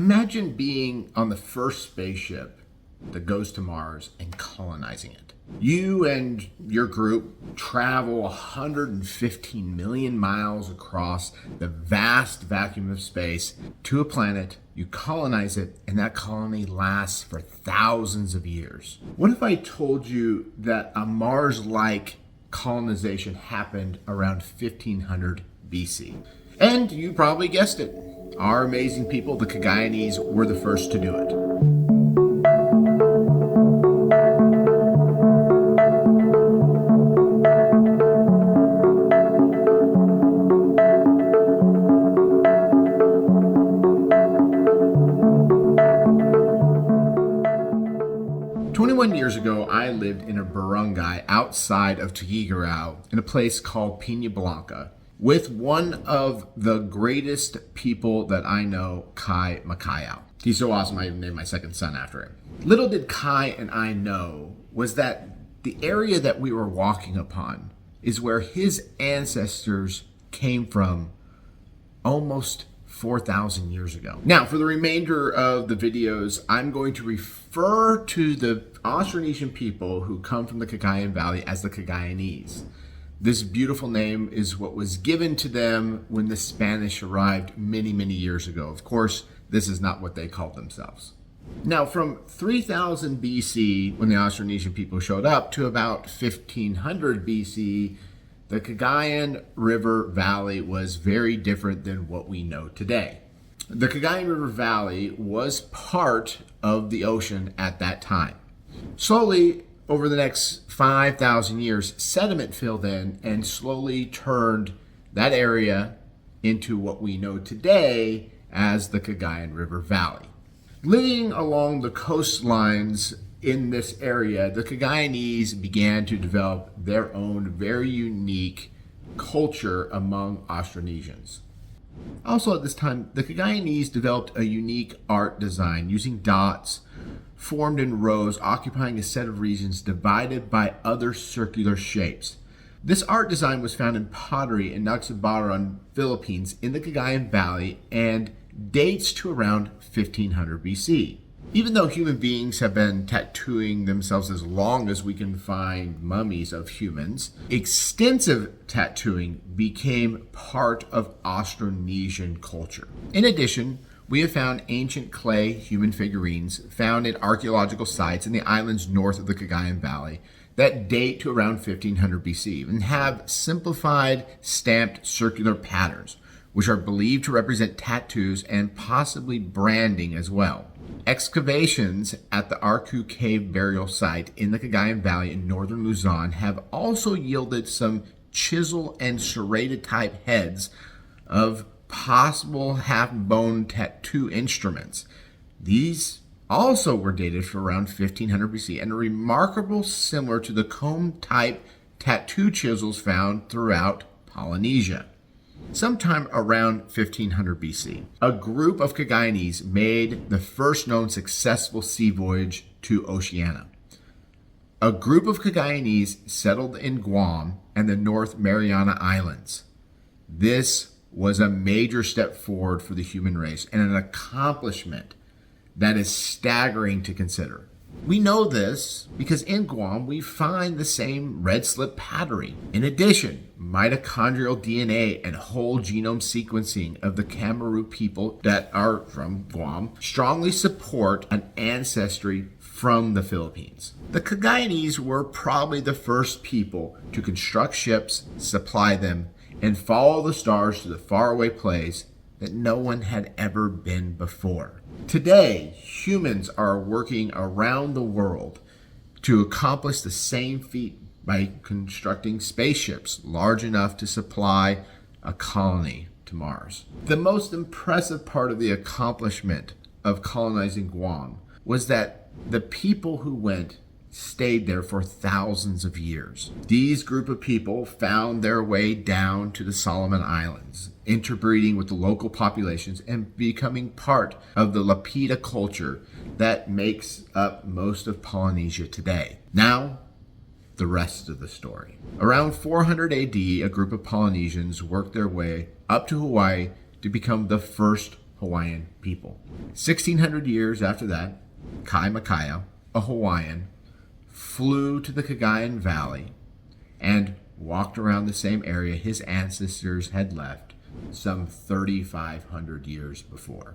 Imagine being on the first spaceship that goes to Mars and colonizing it. You and your group travel 115 million miles across the vast vacuum of space to a planet, you colonize it, and that colony lasts for thousands of years. What if I told you that a Mars-like colonization happened around 1500 BC? And you probably guessed it. Our amazing people, the Cagayanese, were the first to do it. 21 years ago, I lived in a barangay outside of Tuguegarao in a place called Penablanca with one of the greatest people that I know, Makaiau. He's so awesome, I even named my second son after him. Little did Kai and I know was that the area that we were walking upon is where his ancestors came from almost 4,000 years ago. Now, for the remainder of the videos, I'm going to refer to the Austronesian people who come from the Cagayan Valley as the Cagayanese. This beautiful name is what was given to them when the Spanish arrived many, many years ago. Of course, this is not what they called themselves. Now, from 3000 BC, when the Austronesian people showed up, to about 1500 BC, the Cagayan River Valley was very different than what we know today. The Cagayan River Valley was part of the ocean at that time. Slowly, over the next 5,000 years, sediment filled in and slowly turned that area into what we know today as the Cagayan River Valley. Living along the coastlines in this area, the Cagayanese began to develop their own very unique culture among Austronesians. Also at this time, the Cagayanese developed a unique art design using dots formed in rows occupying a set of regions divided by other circular shapes. This art design was found in pottery in Cagayan, Philippines in the Cagayan Valley and dates to around 1500 BC. Even though human beings have been tattooing themselves as long as we can find mummies of humans, extensive tattooing became part of Austronesian culture. In addition, we have found ancient clay human figurines found in archaeological sites in the islands north of the Cagayan Valley that date to around 1500 BC and have simplified stamped circular patterns, which are believed to represent tattoos and possibly branding as well. Excavations at the Arku Cave burial site in the Cagayan Valley in northern Luzon have also yielded some chisel and serrated type heads of possible half-bone tattoo instruments. These also were dated for around 1500 BC and are remarkable similar to the comb type tattoo chisels found throughout Polynesia. Sometime around 1500 BC, a group of Cagayanese made the first known successful sea voyage to Oceania. A group of Cagayanese settled in Guam and the North Mariana Islands. This was a major step forward for the human race and an accomplishment that is staggering to consider. We know this because in Guam we find the same red slip pottery. In addition, mitochondrial DNA and whole genome sequencing of the Kamaru people that are from Guam strongly support an ancestry from the Philippines. The Cagayanese were probably the first people to construct ships, supply them, and follow the stars to the faraway place that no one had ever been before. Today, humans are working around the world to accomplish the same feat by constructing spaceships large enough to supply a colony to Mars. The most impressive part of the accomplishment of colonizing Guam was that the people who went stayed there for thousands of years. These group of people found their way down to the Solomon Islands, interbreeding with the local populations and becoming part of the Lapita culture that makes up most of Polynesia today. Now, the rest of the story. Around 400 AD, a group of Polynesians worked their way up to Hawaii to become the first Hawaiian people. 1,600 years after that, Makaiau, a Hawaiian, flew to the Cagayan Valley and walked around the same area his ancestors had left some 3,500 years before.